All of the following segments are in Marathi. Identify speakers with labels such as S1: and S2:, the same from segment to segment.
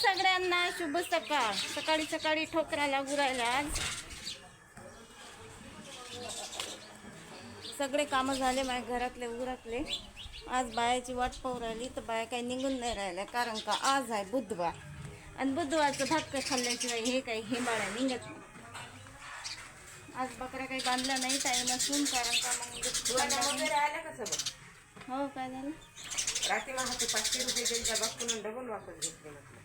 S1: सगळ्यांना शुभ सकाळ. सकाळी सकाळी ठोकरा लागू राहिल्या. आज सगळे कामं झाले माझ्या घरातले उरातले. आज बायाची वाट पाहू राहिली तर बाया काही निघून नाही राहिल्या, कारण का आज आहे बुधवार आणि बुधवारचं भाकर खाल्ल्याशिवाय हे काही हिंबाळ्या निघत नाही. आज बकऱ्या काही बांधल्या नाही टाईम असून, कारण का मग
S2: आलं का सगळं?
S1: हो. काय झालं?
S2: रात्री मला ते 500 रुपये त्यांच्या बापून डबल वापस घेतले. म्हटलं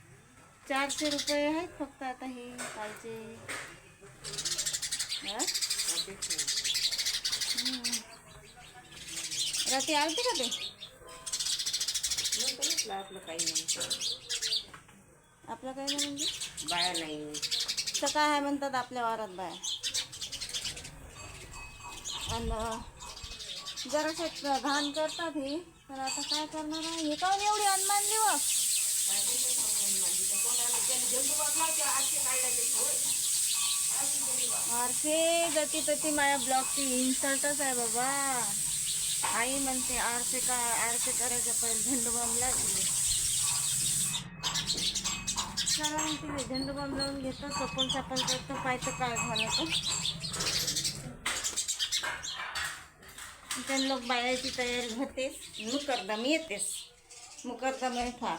S1: 400 रुपये आहेत फक्त. आता हे कालचे रात्री आलते का ते?
S2: म्हटलं आपलं काही नाही,
S1: आपलं काय नाही म्हणजे
S2: बाया नाही.
S1: सकाळ आहे म्हणतात आपल्या वारात बाया. आणि जराशे घाण करतात हे. तर आता काय करणार आहे? हे काऊन एवढी अनमान दिवस आरसे गती तती माझ्या ब्लॉगची इन्सल्टच आहे बाबा. आई म्हणते आरसे करायच्या पहिले झेंडूबाम लागली. चला मग तिथे झेंडूबाम लावून घेतो, चप्पल करतो, पाहिजे काय झालं तर. त्या लोक बायाची तयारी होतेस, मुकरदम येतेस. मुकरदम आहे फार.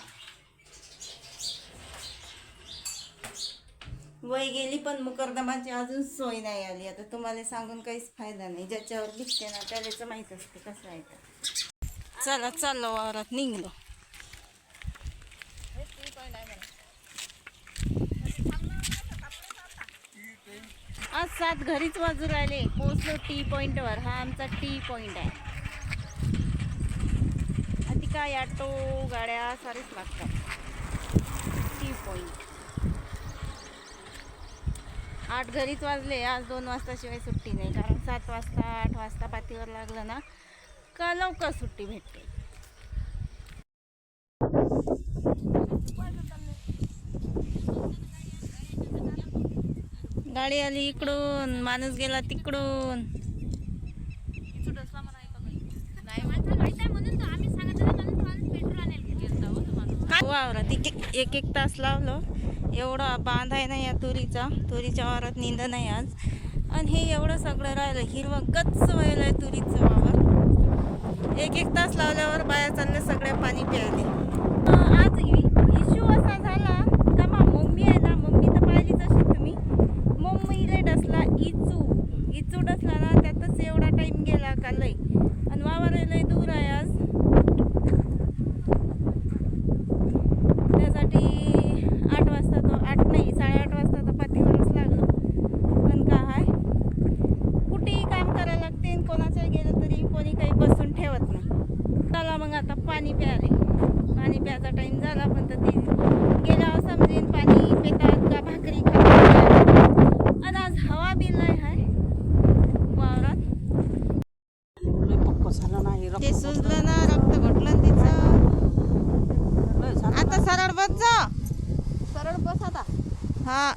S1: वय गेली पण मुकरदमाची अजून सोय नाही आली. आता तुम्हाला सांगून काहीच फायदा नाही. ज्याच्यावर दिसते ना त्यालाच माहीत असते कसं आहे तर. चला चाललो वावरात निघलो. आज 7 घरीच वाजू राहिले. पोचलो टी पॉइंटवर. हा आमचा टी पॉइंट आहे. आधी काय ऑटो गाड्या सारेच लागतात. टी पॉइंट 8 घरीच वाजले. आज 2 वाजताशिवाय सुट्टी नाही, कारण 7 वाजता 8 वाजता पातीवर लागलं ना का लवकर सुट्टी भेटते. गाडी आली इकडून, माणूस गेला तिकडून. वावरात एक तास लावलो. एवढा बांध आहे ना या तुरीच्या वावरात निंद नाही आज. आणि हे एवढं सगळं राहिलं हिरवं गच्च व्हायला आहे तुरीचं वावर. एक तास लावल्यावर बाया चालल्या सगळ्या पाणी प्यायले. आज इश्यू असा झाला का मम्मी आहे ना, मम्मी तर पाहिलीच अशी तुम्ही. मम्मीला डसला इचू डसला ना, त्यातच एवढा टाइम गेला का लय. आणि वावर लय दूर आहे आज, त्यासाठी 8 वाजता तो 8 नाही 8:30 वाजता तर पातीवरच लागलो. पण काय कुठेही काम करायला लागते. कोणाचं गेलं तरी कोणी काही बसून ठेवत नाही. चला मग आता पाणी प्यायचा टाइम झाला. पण तर ते गेल्यावर समजेन पाणी पितात का भाकरी खातात. आणि आज हवा बी लय आहे वावरात. ते सुजलं ना, रक्त घटलं तिचं. आता सरळ बस जा. सरळ बस आता. हा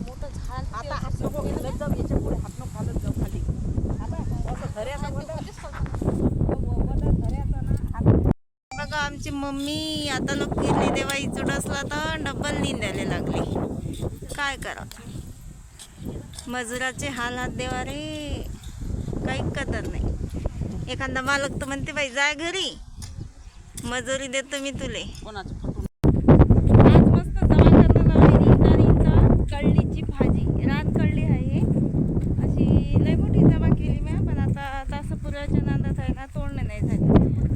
S2: मोठं झाड आता हात नको घालत जाऊ, याच्या पुढे हात नको घालत जाऊ खाली.
S1: बघा आमची मम्मी आता लोक फिरली तेव्हा इचूट असला तर डब्बल निंदायला लागली. काय करा, मजुराचे हाल हात देवा रे. काही कदर नाही. एखादा मालक तर म्हणते बाई जाय घरी, मजुरी देतो मी तुले. आज मस्त जमा करणं लावली. कळलीची भाजी, रात कळली आहे अशी लय मोठी जमा केली मी. पण आता तास पुराच्या नांदात आहे ना, तोडणं नाही झाली.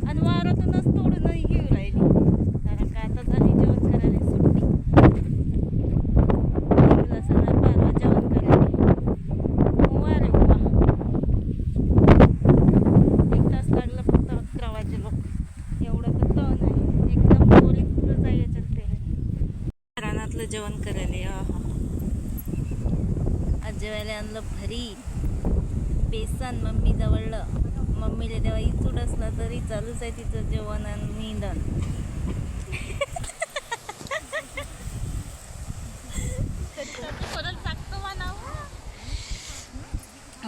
S1: आणि वावरातूनच तोडणं घेऊ राहिली, कारण का आता झाली जेवण करायला सुट्टी. सगळं परवा जेवण करायला वा रे वा. 1 तास लागलं फक्त 11 वाजे लोक. एवढं तर तण आहे एकदम पोलीस आहे याच्यात. ते रानातलं जेवण करायला. आज जेवायला आणलं भरीत बेसन मम्मी जवळलं. मम्मीला तेव्हा इचूड असला तरी चालूच आहे तिचं जेवण आणि निंदन.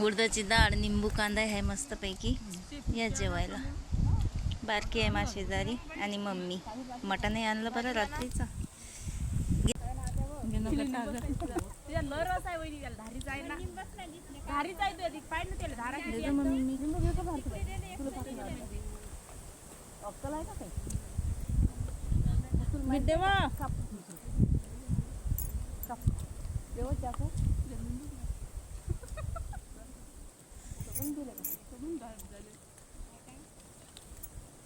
S1: उडदाची डाळ, निंबू कांदा आहे मस्तपैकी. या जेवायला. बारकी आहे माशेजारी आणि मम्मी मटणही आणलं बरं रात्रीचं.
S2: तिला लय रस आहे वहिनी, त्याला धारी जाय ना, धारी जाय तू आधी पाय ना त्याला धारा किती आहे. अक्कल आहे का काही? मी देवा देवा जास्त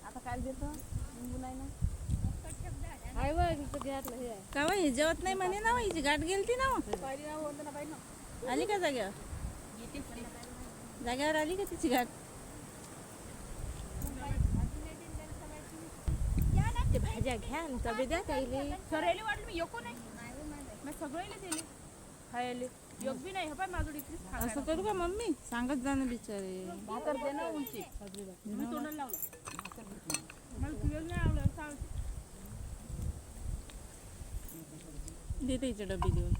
S2: आता काय देतो लिंबू नाही ना आहे बघ तिथं घ्यातलं हे आहे.
S1: का बाई जेवत नाही म्हणे ना, हिची गाठ गेलती ना.
S2: पायरी नाव होतं ना बाई ना.
S1: आली का जाग्यावर? जाग्यावर आली का तिची गाठ?
S2: ते भाज्या घ्या आणि तबे द्या ताईले. सरायले वाटलं मी एको नाही, मी सगळेले दिले खायले. योग बी नाही, हे पाय माझं इथलीच खायला.
S1: असं करू का मम्मी? सांगत जा ना बिचारे.
S2: भाकर दे ना उंची. मी तोंडाला लावलं. मला तुझं नाही आवडलं सांग.
S1: देते हिचे डबे देऊन.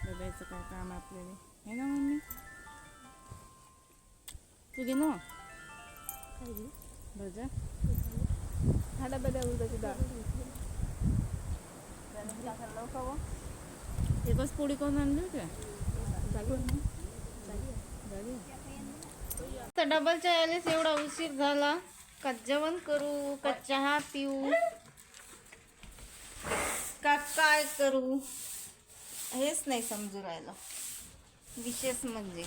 S1: डब्याचं काय काम आपल्याला आहे ना मम्मी? तू घे ना भजा.
S2: हा डबा द्या उडदाची डाळ.
S1: एकच पोळी करून आणली होती. तर डबलच्या यायलाच एवढा उशीर झाला का जेवण करू का चहा पिऊ का काय करू हेच नाही समजू राहिलं. विशेष म्हणजे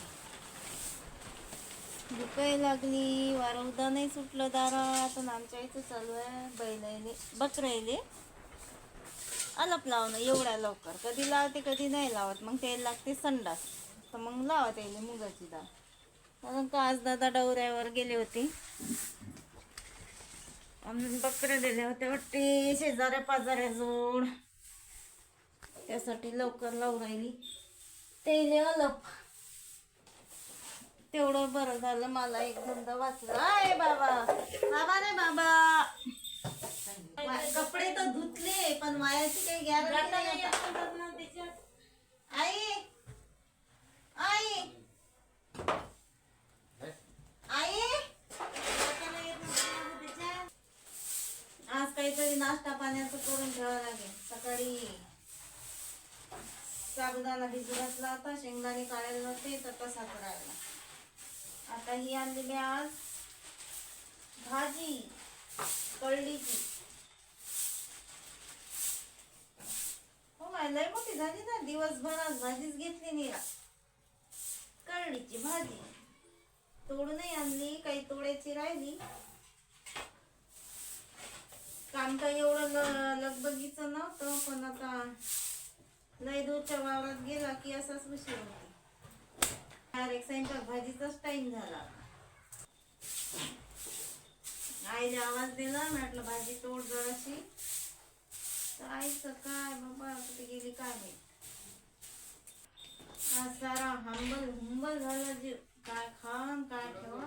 S1: भुकाही लागली, वारवदा नाही सुटलं दारात. आणि आमच्या इथं चालू आहे बैलायले बकरायले अलप लावणं एवढ्या लवकर. कधी लावते कधी नाही लावत. मग त्याला लागते संडास, तर मग लावत यायले मुगाची डाळ. कारण का आज दादा डवऱ्यावर गेले होते आणि बकरे दिले होते वाटते शेजाऱ्या पाजाऱ्याजवळ, त्यासाठी लवकर लावून राहिली त्याले अलप. तेवढं बरं झालं, मला एक धंदा वाचला. आहे बाबा, बाबा रे बाबा. कपडे तर धुतले पण वायाची काही गॅरंटी नाही आता. आई आई आई आज काहीतरी नाश्ता पाण्याचं करून ठेवावं लागेल. सकाळी साबुदाणा भिजू घातला होता, शेंगदाणे काढायला नव्हते तर तसाच राहिला. आता ही आणलेली आज भाजी कळलीची. हो माय लय मोठी झाली ना, दिवसभर आज भाजीच घेतली नाही. कळलीची भाजी तोडूनही आणली, काही तोडायची राहिली. काम तर एवढं लगबगीचं नव्हतं, पण आता लय दूरच्या वावरात गेला की असाच उशीर होतो. डायरेक्ट स्वयंपाक भाजीचाच टाइम झाला. आईने आवाज दिला, म्हटलं भाजी तोड जराशी. तर आईचं काय बाबा कुठे गेली काय माहित. आज सारा हुंबल झाला जीव. काय खान काय ठेवा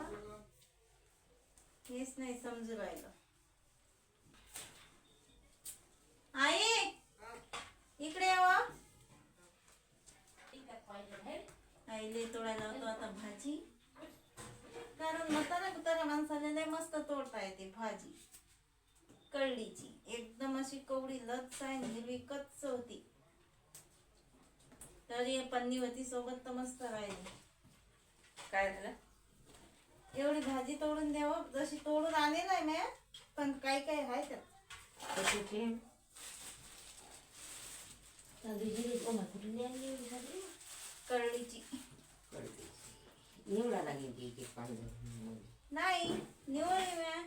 S1: हेच नाही समजू राहिलं. आई इकडे यावं. आईले तोडायला होतो आता भाजी, कारण म्हाताऱ्या माणसाला लय मस्त तोडता येते भाजी कळलीची. एकदम अशी कवडी लच आहे, हिरवी कच्च होती. तरी पन्नी होती सोबत तर मस्त राहिली.
S2: काय झालं?
S1: एवढी भाजी तोडून द्यावं जशी तोडून आणेल आहे मी, पण काय काय आहे त्यात. कळलीची
S3: निवडा लागेल
S1: नाही निवडली म्या,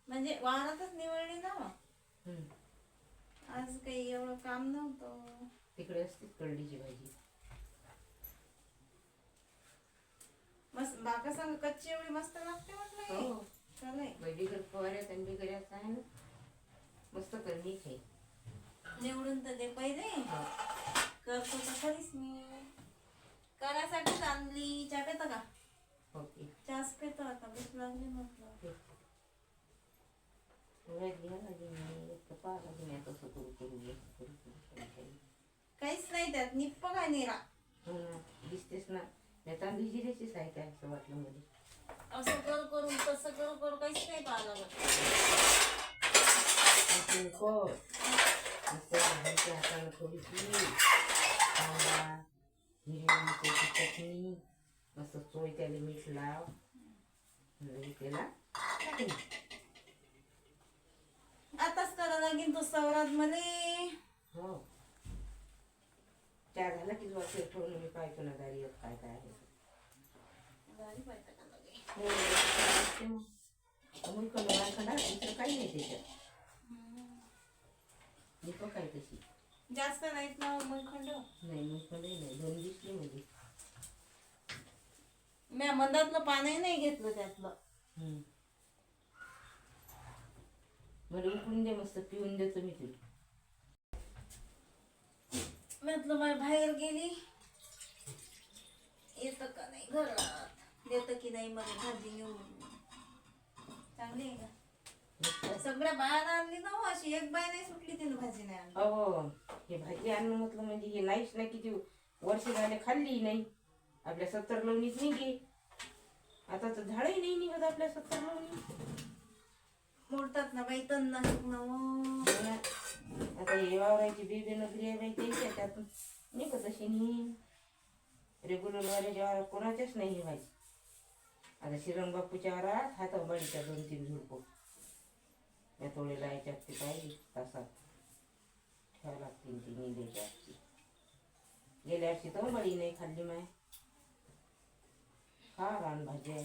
S1: म्हणजे वाहनातच निवडली ना. आज काही एवढं काम नव्हतं.
S3: तिकडे असते कळलीची भाजी.
S1: मस्त बाका सांग कच्ची एवढी मस्त लागते म्हटलं.
S3: हो.
S1: चालेल
S3: मेडिकल फवाऱ्यात आणि बिगऱ्यात आहे ना, मस्त कळली खाई.
S1: निवडून तर दे पहिले. करतो तर खरीच मी करायसाठीच आणली. चहा पेता का?
S3: ओके.
S1: चहाच पेतो आता, भूक लागली म्हटलं. काहीच नाही त्यात, निप्प काय निरा.
S3: हो ना, दिसतेस ना. नाही तांदूळ जिऱ्याचीच आहे काय असं वाटलं मध्ये.
S1: असं करून तसं करू काहीच नाही पाहावं लागत.
S3: भाजीच्या हातानं थोडीशी कांदा, हिरवी मिरच्याची चटणी, मस्त चोळी त्याला मीठ लाव, लगे त्याला टाकून.
S1: आताच करा लागेल तो सवरात मले.
S3: हो चहा झाला की जो असेल ठेवून मी पाहतो ना दारी काय काय आहे.
S1: झाली पाहिजे का लगे?
S3: हो अमूल कलर खंडा दुसरं काही नाही त्याच्यात. मी पण काय तशी
S1: जास्त नाहीत ना मलखंड.
S3: नाही मग पण नाही 2 दिसली म्हणजे.
S1: मी मंदातलं पाणी नाही घेतलं त्यातलं.
S3: मला उकळून दे मस्त पिऊन देतो मी तुला.
S1: म्हटलं माझ्या बाहेर गेली येतं का नाही घरात, देतं की नाही मला भाजी घेऊन. चांगली आहे का? सगळ्या बाया आणली ना हो, अशी एक बाय नाही सुटली तिने भाजी नाही आणली.
S3: हो हे भाजी आणणं म्हटलं म्हणजे हे नाहीच ना, किती वर्ष झाले खाल्ली नाही. आपल्या 70 लवणीच निघे. आता तर झाडही नाही निघत आपल्या 70 लवणी.
S1: मोडतात ना बाई तण नाशक ना हो.
S3: आता हे वावरायची बेबी नगरी आहे बाई त्याच्या त्यातून निघत अशी नाही. रेग्युलर वाल्याच्या वारात कोणाच्याच नाही हे भाजी. आता श्रीरंग बापूच्या वारात हाता बळीच्या 2-3 झुडपं या तोडे लायच्या ते पाहिजे तासात ठेवा लागतील ती निंद्याच्या आजची. गेल्या वर्षी तर बळी नाही खाल्ली माय. खा रान भाजी आहे.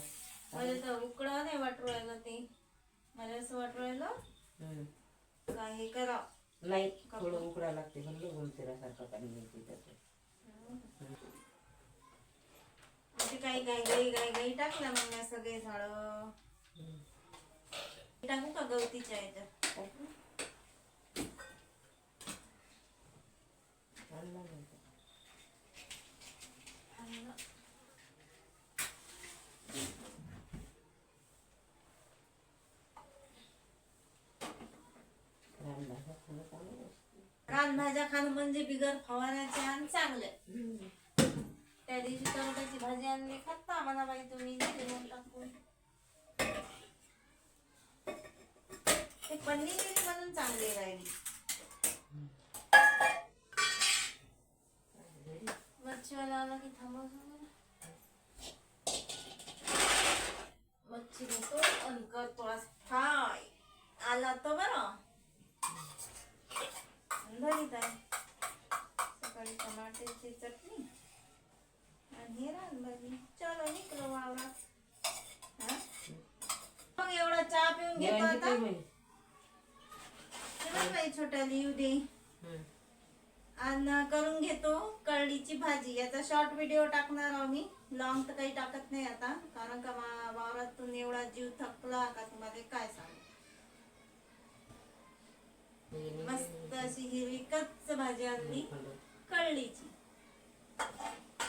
S1: मला तर उकडा नाही वाटू राहिलं ते. मला असं वाटू राहिलं का हे करा.
S3: नाही थोडं उकडा लागते म्हणलं गोमतेरासारखं पाणी मिळते त्याचं.
S1: ते काही गाई टाकल्या मग मी सगळे झाड टाकू का गवतीच्या ह्याच्यात. रानभाज्या खाणं म्हणजे बिगर फवाराच्या आणि चांगले. त्या दिवशी टमाट्याची भाजी आणली खाता म्हणा बाई तुम्ही चिरून टाकून. ते पन्नी गेली म्हणून चांगली राहिली. मच्छीवाला आला की थांबव. मच्छी घेतो आणि करतो आज फ्राय. आला तर बरं भरीत आहे. सकाळी टमाट्याची चटणी आणि हे रानभाजी. चलो निघलो वावरात. मग एवढा चहा पिऊन घेतो आता. बाई छोट्याला येऊ दे आणि करून घेतो कळीची भाजी. याचा शॉर्ट व्हिडिओ टाकणार आम्ही, लॉंग तर काही टाकत नाही आता, कारण का वावरातून एवढा जीव थकला का तुम्हाला काय सांगू. मस्त अशी हिरवी कच्च भाजी आणली कळलीची.